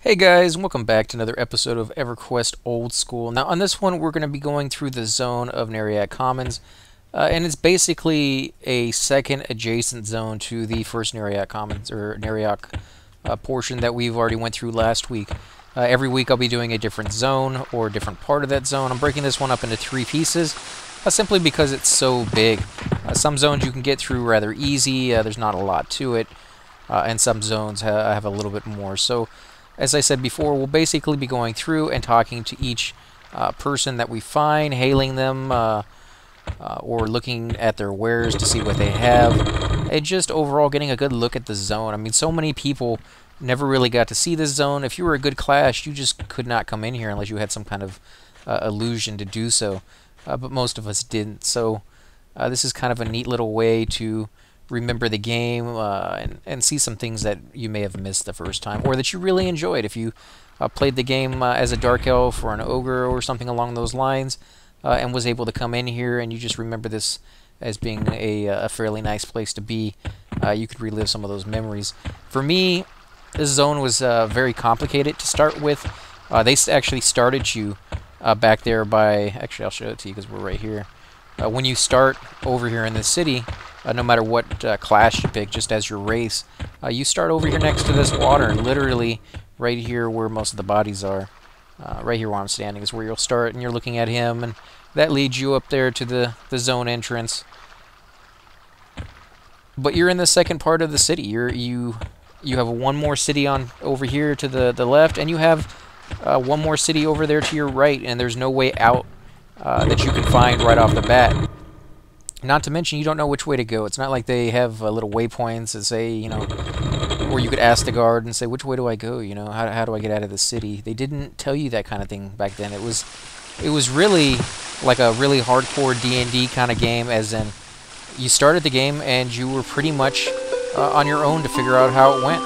Hey guys, welcome back to another episode of Everquest Old School. Now on this one we're going to be going through the zone of Neriak Commons, and it's basically a second adjacent zone to the first Neriak Commons, or Neriak portion that we've already went through last week. Every week I'll be doing a different zone, or a different part of that zone. I'm breaking this one up into three pieces, simply because it's so big. Some zones you can get through rather easy, there's not a lot to it, and some zones have a little bit more. So as I said before, we'll basically be going through and talking to each person that we find, hailing them, or looking at their wares to see what they have, and just overall getting a good look at the zone. I mean, so many people never really got to see this zone. If you were a good class, you just could not come in here unless you had some kind of illusion to do so, but most of us didn't. So this is kind of a neat little way to remember the game and see some things that you may have missed the first time, or that you really enjoyed. If you played the game as a dark elf or an ogre or something along those lines, and was able to come in here and you just remember this as being a fairly nice place to be, you could relive some of those memories. For me, this zone was very complicated to start with. They actually started you back there by... Actually, I'll show it to you because we're right here. When you start over here in this city, no matter what class you pick, just as your race, you start over here next to this water, literally right here where most of the bodies are. Right here where I'm standing is where you'll start, and you're looking at him, and that leads you up there to the zone entrance. But you're in the second part of the city. You have one more city on over here to the left, and you have one more city over there to your right, and there's no way out that you can find right off the bat. Not to mention, you don't know which way to go. It's not like they have little waypoints that say, you know, or you could ask the guard and say, which way do I go? You know, how do I get out of the city? They didn't tell you that kind of thing back then. It was really like a really hardcore D&D kind of game, as in you started the game and you were pretty much on your own to figure out how it went.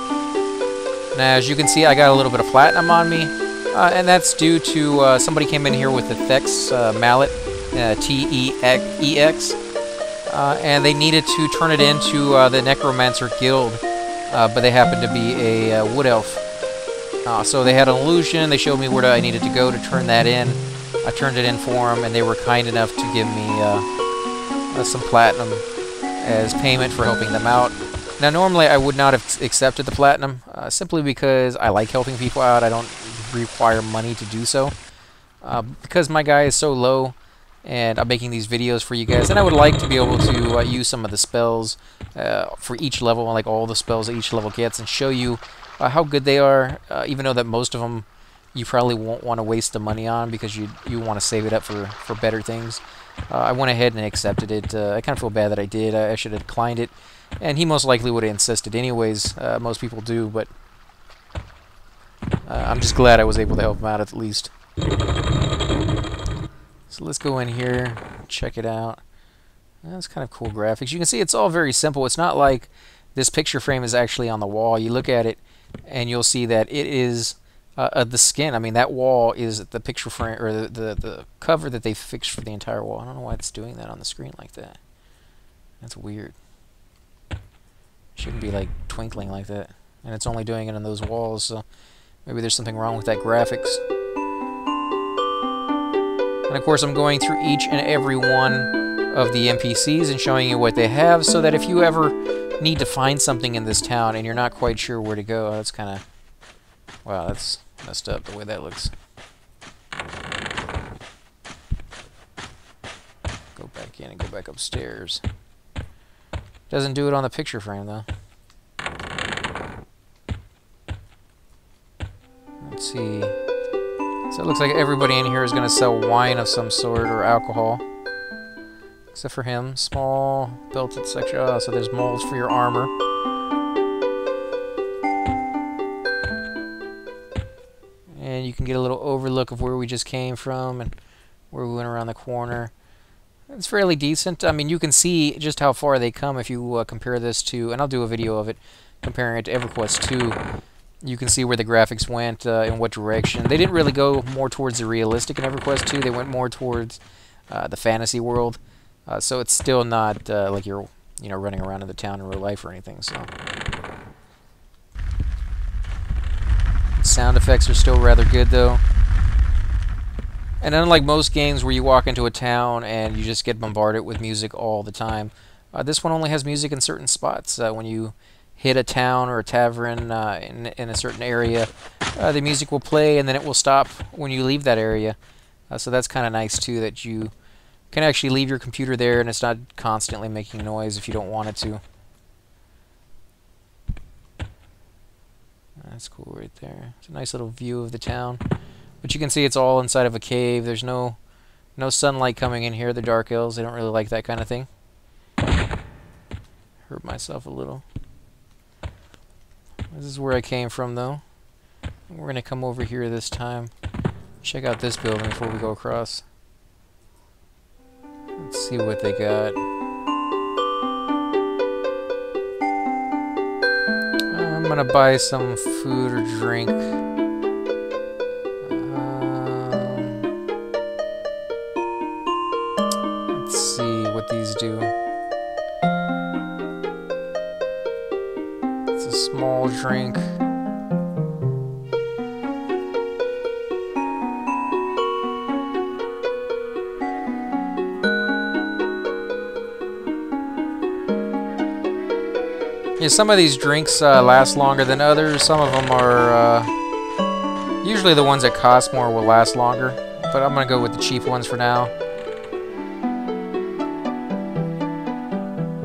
Now, as you can see, I got a little bit of platinum on me, and that's due to somebody came in here with the Thex mallet, T-E-X, and they needed to turn it into the Necromancer guild, but they happened to be a wood elf. So they had an illusion. They showed me where I needed to go to turn that in. I turned it in for them, and they were kind enough to give me some platinum as payment for helping them out. Now, normally I would not have accepted the platinum, simply because I like helping people out. I don't require money to do so. Because my guy is so low, and I'm making these videos for you guys, and I would like to be able to use some of the spells for each level, like all the spells that each level gets, and show you how good they are, even though that most of them you probably won't want to waste the money on because you want to save it up for better things. I went ahead and accepted it. I kind of feel bad that I did. I should have declined it, and he most likely would have insisted anyways. Most people do, but I'm just glad I was able to help him out at least. So let's go in here, check it out. That's kind of cool graphics. You can see it's all very simple. It's not like this picture frame is actually on the wall. You look at it, and you'll see that it is the skin. I mean, that wall is the picture frame, or the cover that they fixed for the entire wall. I don't know why it's doing that on the screen like that. That's weird. It shouldn't be like twinkling like that. And it's only doing it on those walls, so maybe there's something wrong with that graphics. And of course, I'm going through each and every one of the NPCs and showing you what they have, so that if you ever need to find something in this town and you're not quite sure where to go, that's kind of... Wow, that's messed up the way that looks. Go back in and go back upstairs. Doesn't do it on the picture frame, though. Let's see... So it looks like everybody in here is going to sell wine of some sort, or alcohol. Except for him. Small, belted section. Oh, so there's molds for your armor. And you can get a little overlook of where we just came from and where we went around the corner. It's fairly decent. I mean, you can see just how far they come if you compare this to... And I'll do a video of it, comparing it to Everquest 2. You can see where the graphics went, in what direction. They didn't really go more towards the realistic in Everquest 2. They went more towards the fantasy world. So it's still not like you're, running around in the town in real life or anything. So sound effects are still rather good, though. And unlike most games where you walk into a town and you just get bombarded with music all the time, this one only has music in certain spots. When you hit a town or a tavern in a certain area, the music will play and then it will stop when you leave that area. So that's kind of nice too, that you can actually leave your computer there and it's not constantly making noise if you don't want it to. That's cool right there. It's a nice little view of the town. But you can see it's all inside of a cave. There's no sunlight coming in here. The Dark Elves, they don't really like that kind of thing. Hurt myself a little. This is where I came from, though. We're going to come over here this time. Check out this building before we go across. Let's see what they got. I'm going to buy some food or drink. Let's see what these do. It's a small drink. Yeah, some of these drinks last longer than others. Some of them are... usually the ones that cost more will last longer. But I'm going to go with the cheap ones for now.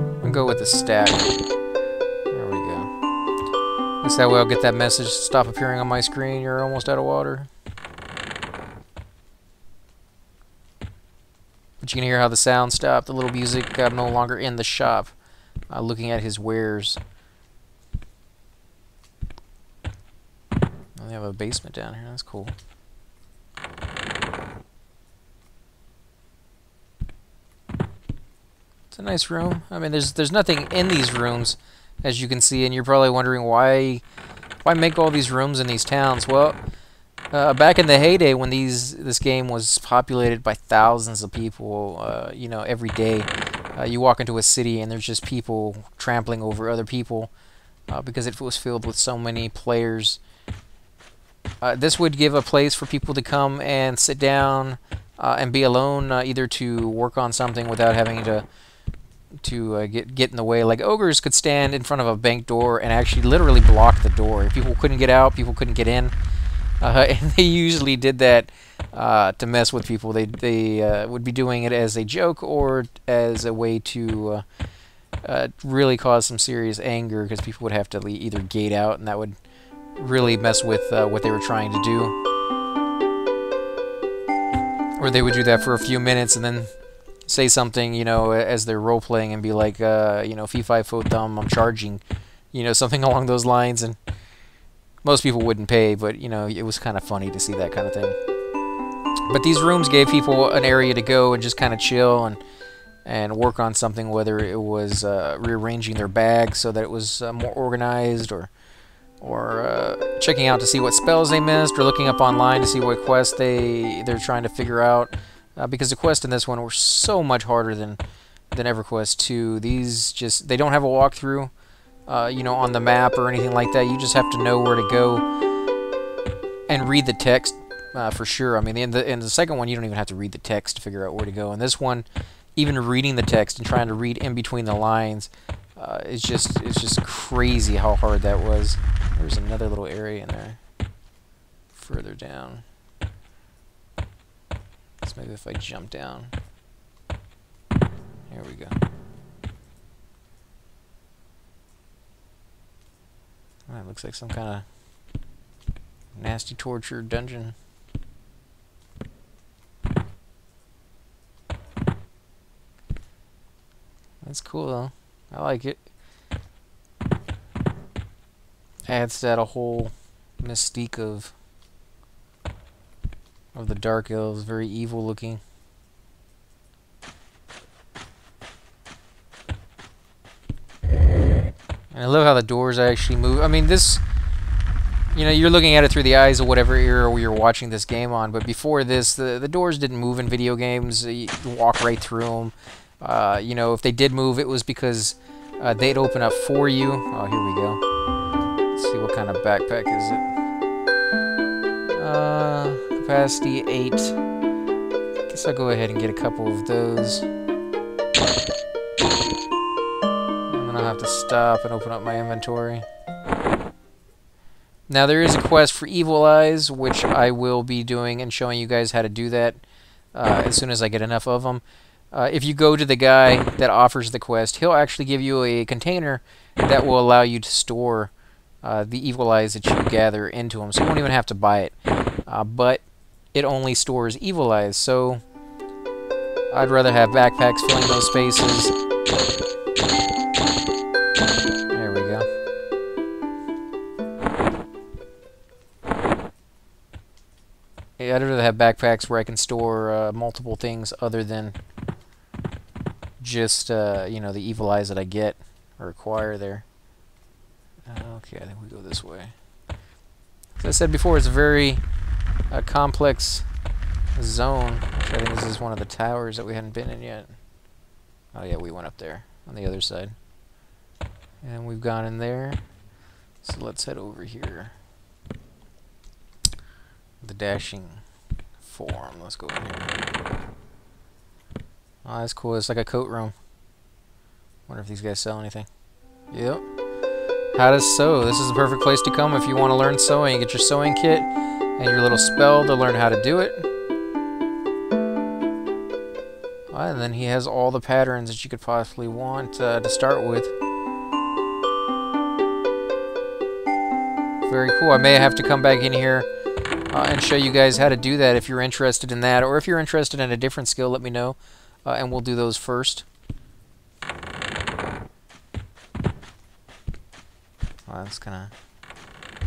I'm going to go with the stack. There we go. At least that way I'll get that message stop appearing on my screen. You're almost out of water. But you can hear how the sound stopped. The little music no longer in the shop. Looking at his wares. Oh, they have a basement down here. That's cool. It's a nice room. I mean, there's nothing in these rooms, as you can see, and you're probably wondering why make all these rooms in these towns. Well, back in the heyday when this game was populated by thousands of people, you know, every day. You walk into a city and there's just people trampling over other people because it was filled with so many players. This would give a place for people to come and sit down and be alone, either to work on something without having to get in the way. Like ogres could stand in front of a bank door and actually literally block the door. If people couldn't get out, people couldn't get in. And they usually did that to mess with people. They would be doing it as a joke or as a way to really cause some serious anger, because people would have to either gate out, and that would really mess with what they were trying to do. Or they would do that for a few minutes and then say something, you know, as they're role-playing and be like, you know, fee, fi, fo, thumb, I'm charging, you know, something along those lines, and most people wouldn't pay, but, you know, it was kind of funny to see that kind of thing. But these rooms gave people an area to go and just kind of chill and work on something, whether it was rearranging their bags so that it was more organized, or checking out to see what spells they missed, or looking up online to see what quests they're trying to figure out. Because the quests in this one were so much harder than EverQuest 2. These they don't have a walkthrough. You know, on the map or anything like that. You just have to know where to go and read the text for sure. I mean, in the second one, you don't even have to read the text to figure out where to go. In this one, even reading the text and trying to read in between the lines, it's just crazy how hard that was. There's another little area in there further down. So maybe if I jump down. Here we go. That looks like some kind of nasty torture dungeon. That's cool though. I like it. Adds to that a whole mystique of the Dark Elves. Very evil looking. And I love how the doors actually move. I mean, this, you know, you're looking at it through the eyes of whatever era you're watching this game on, but before this, the doors didn't move in video games. You walk right through them. You know, if they did move, it was because they'd open up for you. Oh, here we go. Let's see, what kind of backpack is it? Capacity 8. Guess I'll go ahead and get a couple of those. And then I'll have to stop and open up my inventory. Now there is a quest for Evil Eyes, which I will be doing and showing you guys how to do that as soon as I get enough of them. If you go to the guy that offers the quest, he'll actually give you a container that will allow you to store the Evil Eyes that you gather into them. So you won't even have to buy it. But it only stores Evil Eyes, so I'd rather have backpacks filling those spaces. There we go. Yeah, I'd rather have backpacks where I can store multiple things other than just, you know, the Evil Eyes that I get or acquire there. Okay, I think we go this way. As I said before, it's a very complex zone. Which I think this is one of the towers that we hadn't been in yet. Oh yeah, we went up there on the other side. And we've gone in there. So let's head over here. The dashing form. Let's go in here. Oh, that's cool. It's like a coat room. Wonder if these guys sell anything. Yep. How to sew. This is the perfect place to come if you want to learn sewing. You get your sewing kit and your little spell to learn how to do it. And then he has all the patterns that you could possibly want to start with. Very cool. I may have to come back in here and show you guys how to do that if you're interested in that. Or if you're interested in a different skill, let me know. And we'll do those first. Well, that's kind of...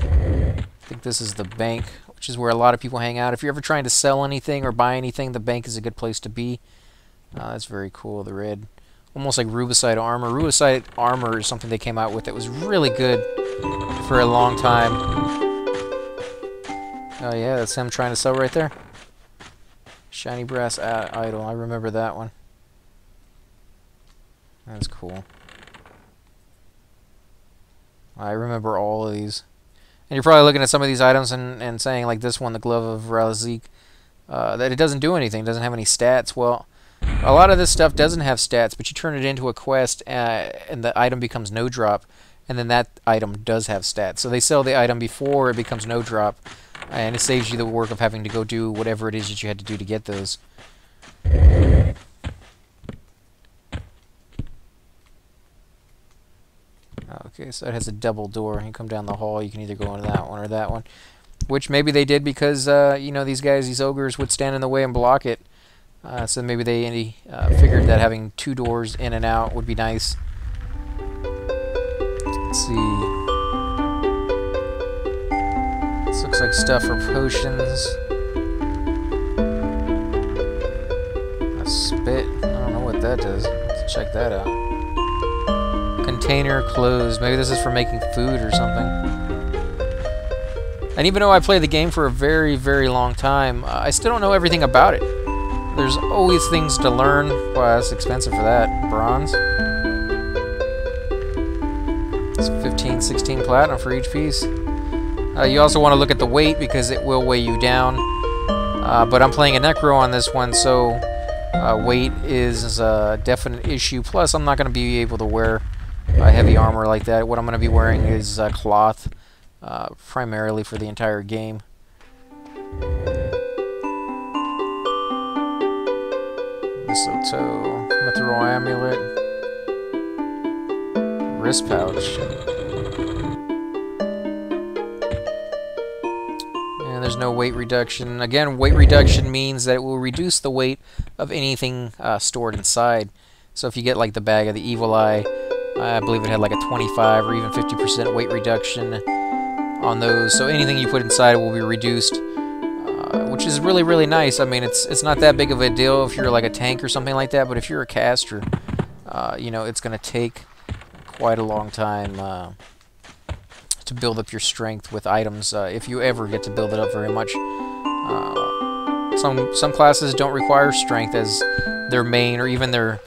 I think this is the bank, which is where a lot of people hang out. If you're ever trying to sell anything or buy anything, the bank is a good place to be. That's very cool, the red. Almost like Rubicide armor. Rubicide armor is something they came out with that was really good for a long time. Oh yeah, that's him trying to sell right there. Shiny brass idol. I remember that one. That's cool. I remember all of these. And you're probably looking at some of these items and saying, like this one, the Glove of Ralazik, that it doesn't do anything, doesn't have any stats. Well, a lot of this stuff doesn't have stats, but you turn it into a quest and the item becomes no drop, and then that item does have stats. So they sell the item before it becomes no drop, and it saves you the work of having to go do whatever it is that you had to do to get those. Okay, so it has a double door. You come down the hall, you can either go into that one or that one. Which maybe they did because, you know, these guys, these ogres, would stand in the way and block it. So maybe they figured that having two doors in and out would be nice. Let's see. This looks like stuff for potions. A spit. I don't know what that does. Let's check that out. Container closed. Maybe this is for making food or something. And even though I played the game for a very, very long time, I still don't know everything about it. There's always things to learn. Wow, that's expensive for that. Bronze. It's 15, 16 platinum for each piece. You also want to look at the weight because it will weigh you down. But I'm playing a Necro on this one, so weight is a definite issue. Plus, I'm not going to be able to wear heavy armor like that. What I'm going to be wearing is cloth, primarily for the entire game. Mistletoe, mithril amulet, wrist pouch. And there's no weight reduction. Again, weight reduction means that it will reduce the weight of anything stored inside. So if you get like the bag of the Evil Eye, I believe it had like a 25 or even 50% weight reduction on those. So anything you put inside will be reduced, which is really, really nice. I mean, it's not that big of a deal if you're like a tank or something like that, but if you're a caster, you know, it's going to take quite a long time to build up your strength with items, if you ever get to build it up very much. Some classes don't require strength as their main or even their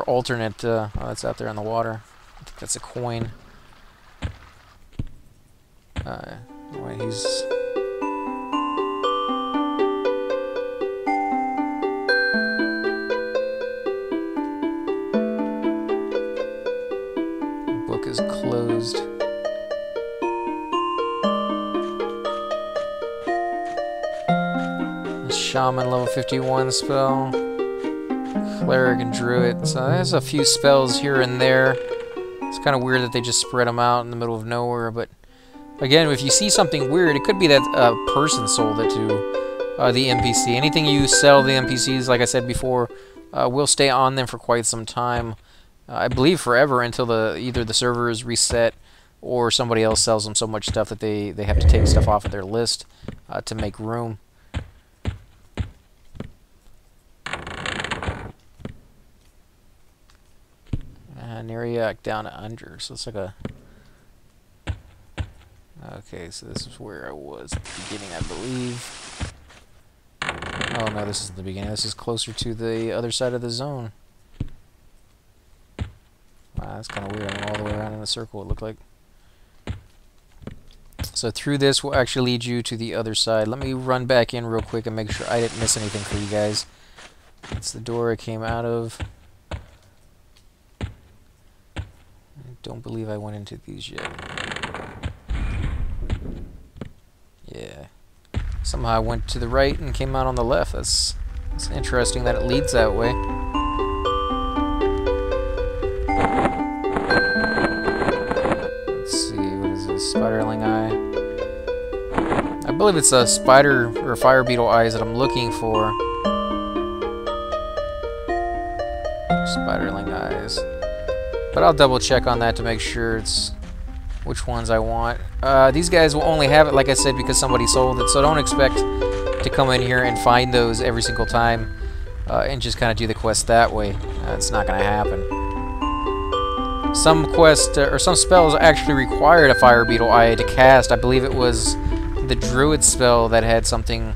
alternate. Oh, that's out there in the water. I think that's a coin. Wait, he's Shaman level 51 spell. Cleric and Druid. So there's a few spells here and there. It's kind of weird that they just spread them out in the middle of nowhere, but again, if you see something weird, it could be that a person sold it to the NPC. Anything you sell the NPCs, like I said before, will stay on them for quite some time. I believe forever until either the server is reset or somebody else sells them so much stuff that they have to take stuff off of their list to make room. Neriak down to under, so it's like a... Okay, so this is where I was at the beginning, I believe. Oh no, this isn't the beginning. This is closer to the other side of the zone. Wow, that's kind of weird. I went all the way around in a circle, it looked like. So through this will actually lead you to the other side. Let me run back in real quick and make sure I didn't miss anything for you guys. That's the door I came out of. I don't believe I went into these yet. Yeah. Somehow I went to the right and came out on the left. That's interesting that it leads that way. Let's see, what is this? Spiderling eye. I believe it's a spider or fire beetle eyes that I'm looking for. Spiderling eyes. But I'll double check on that to make sure it's which ones I want. These guys will only have it, like I said, because somebody sold it, so don't expect to come in here and find those every single time and just kind of do the quest that way. It's not going to happen. Some quests or some spells actually required a fire beetle eye to cast. I believe it was the druid spell that had something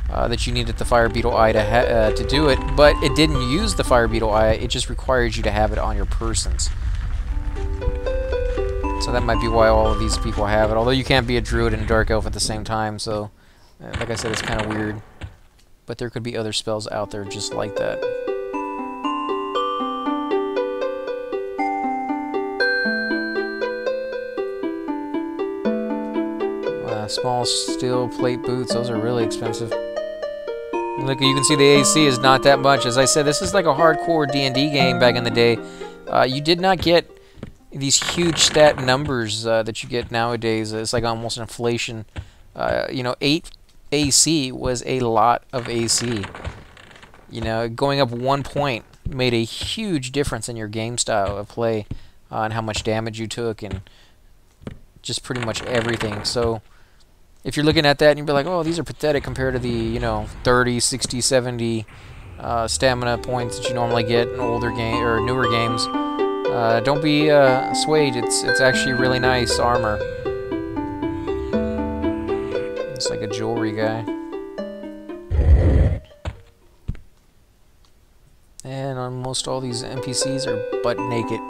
that you needed the fire beetle eye to do it, but it didn't use the fire beetle eye. It just required you to have it on your persons. So that might be why all of these people have it. Although you can't be a druid and a dark elf at the same time, so like I said, it's kind of weird. But there could be other spells out there just like that. Small steel plate boots, those are really expensive. Look, you can see the AC is not that much. As I said, this is like a hardcore D&D game back in the day. You did not get these huge stat numbers that you get nowadays. It's like almost inflation. You know, 8 AC was a lot of AC. You know, going up 1 point made a huge difference in your game style of play and how much damage you took and just pretty much everything. So if you're looking at that and you'll be like, oh, these are pathetic compared to the, you know, 30, 60, 70 stamina points that you normally get in older game or newer games, don't be swayed. It's actually really nice armor. It's like a jewelry guy. And almost all these NPCs are butt naked.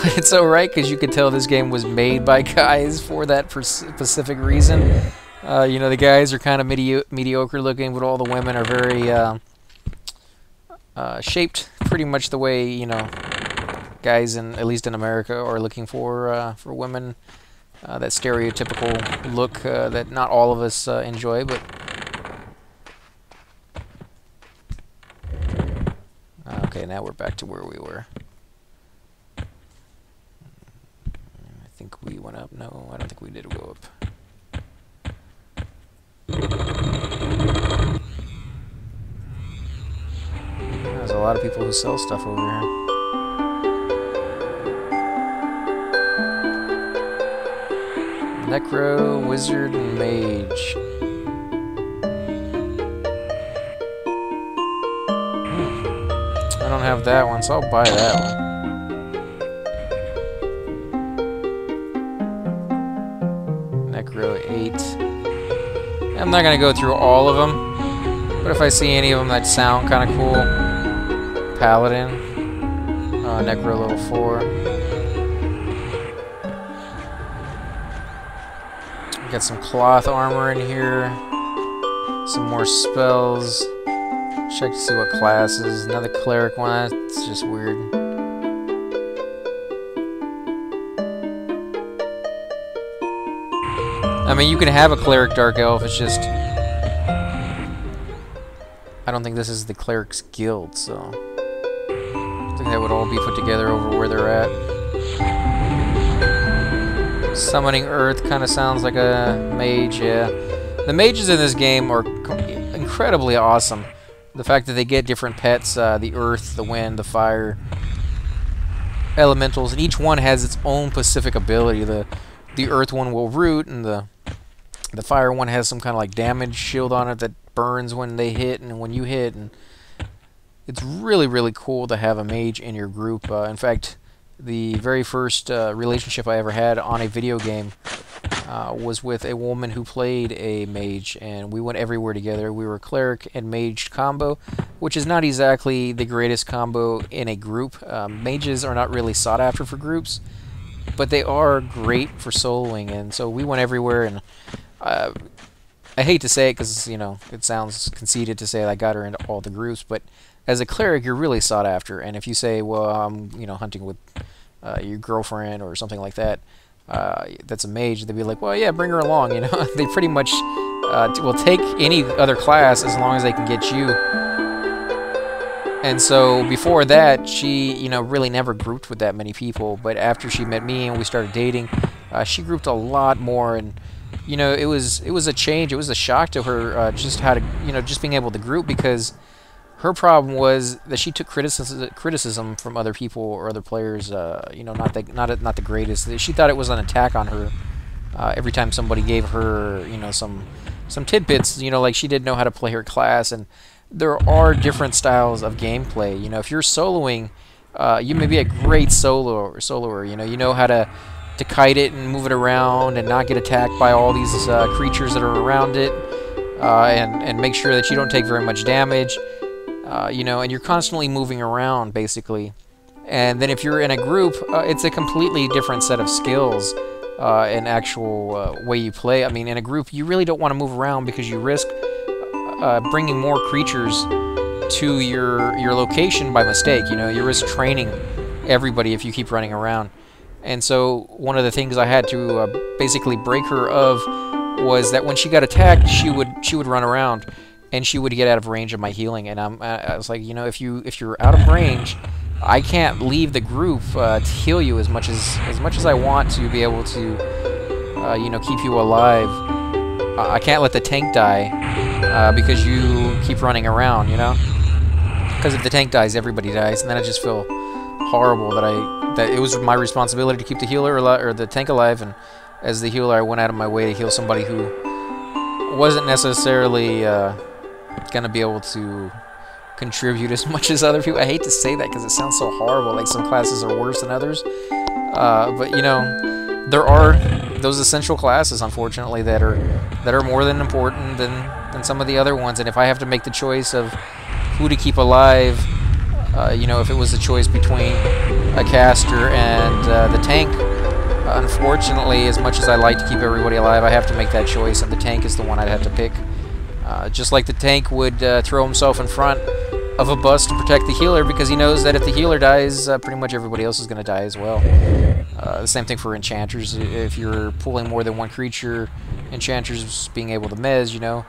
But it's alright, because you could tell this game was made by guys for that specific reason. You know, the guys are kind of mediocre looking, but all the women are very shaped pretty much the way, you know, guys, at least in America, are looking for women. That stereotypical look that not all of us enjoy, but... Okay, now we're back to where we were. I think we went up. No, I don't think we did go up. There's a lot of people who sell stuff over here. Necro Wizard and Mage. I don't have that one, so I'll buy that one. Necro 8. I'm not going to go through all of them, but if I see any of them that sound kind of cool, Paladin, Necro level 4. Got some cloth armor in here, some more spells. Check to see what classes. Another cleric one, that's just weird. I mean, you can have a cleric dark elf. It's just I don't think this is the cleric's guild, so I think that would all be put together over where they're at. Summoning Earth kind of sounds like a mage, yeah. The mages in this game are incredibly awesome. The fact that they get different pets, the earth, the wind, the fire, elementals, and each one has its own specific ability. The earth one will root, and the fire one has some kind of like damage shield on it that burns when they hit and when you hit. And it's really, really cool to have a mage in your group. In fact, the very first relationship I ever had on a video game was with a woman who played a mage, and we went everywhere together. We were a cleric and mage combo, which is not exactly the greatest combo in a group. Mages are not really sought after for groups, but they are great for soloing, and so we went everywhere. And I hate to say it because, you know, it sounds conceited to say I got her into all the groups, but as a cleric, you're really sought after. And if you say, well, I'm, you know, hunting with your girlfriend or something like that, that's a mage, they'd be like, well, yeah, bring her along, you know. They pretty much will take any other class as long as they can get you. And so before that, she, you know, really never grouped with that many people. But after she met me and we started dating, she grouped a lot more. And you know, it was a change. It was a shock to her, just how to, you know, just being able to group, because her problem was that she took criticism from other people or other players. You know, not the greatest. She thought it was an attack on her every time somebody gave her, you know, some tidbits. You know, like she didn't know how to play her class. And there are different styles of gameplay. You know, if you're soloing, you may be a great soloer. You know how to kite it and move it around and not get attacked by all these creatures that are around it, and make sure that you don't take very much damage. You know, and you're constantly moving around, basically. And then if you're in a group, it's a completely different set of skills and actual way you play. I mean, in a group, you really don't want to move around because you risk bringing more creatures to your location by mistake. You know, you risk training everybody if you keep running around. And so one of the things I had to basically break her of was that when she got attacked, she would run around, and she would get out of range of my healing. And I was like, you know, if you're out of range, I can't leave the group to heal you as much as I want to be able to, you know, keep you alive. I can't let the tank die because you keep running around, you know. Because if the tank dies, everybody dies, and then I just feel horrible that it was my responsibility to keep the healer or the tank alive. And as the healer, I went out of my way to heal somebody who wasn't necessarily gonna be able to contribute as much as other people. I hate to say that because it sounds so horrible, like some classes are worse than others, but you know, there are those essential classes, unfortunately, that are more than important than some of the other ones. And if I have to make the choice of who to keep alive, you know, if it was a choice between a caster and the tank, unfortunately, as much as I like to keep everybody alive, I have to make that choice, and the tank is the one I'd have to pick. Just like the tank would throw himself in front of a bus to protect the healer, because he knows that if the healer dies, pretty much everybody else is going to die as well. The same thing for enchanters. If you're pulling more than one creature, enchanters being able to mez, you know,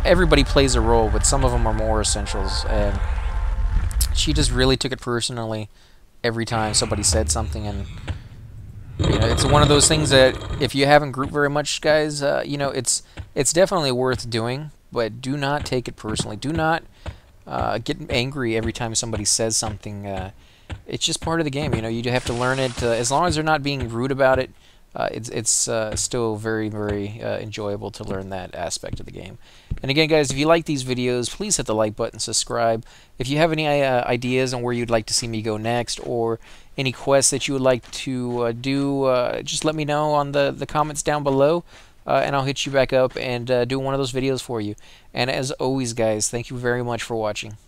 everybody plays a role, but some of them are more essentials. And she just really took it personally every time somebody said something. And you know, it's one of those things that if you haven't grouped very much, guys, you know, it's definitely worth doing, but do not take it personally. Do not get angry every time somebody says something. It's just part of the game. You know, you have to learn it. As long as they're not being rude about it, it's still very, very enjoyable to learn that aspect of the game. And again, guys, if you like these videos, please hit the like button, subscribe. If you have any ideas on where you'd like to see me go next, or any quests that you would like to do, just let me know on the comments down below, and I'll hit you back up and do one of those videos for you. And as always, guys, thank you very much for watching.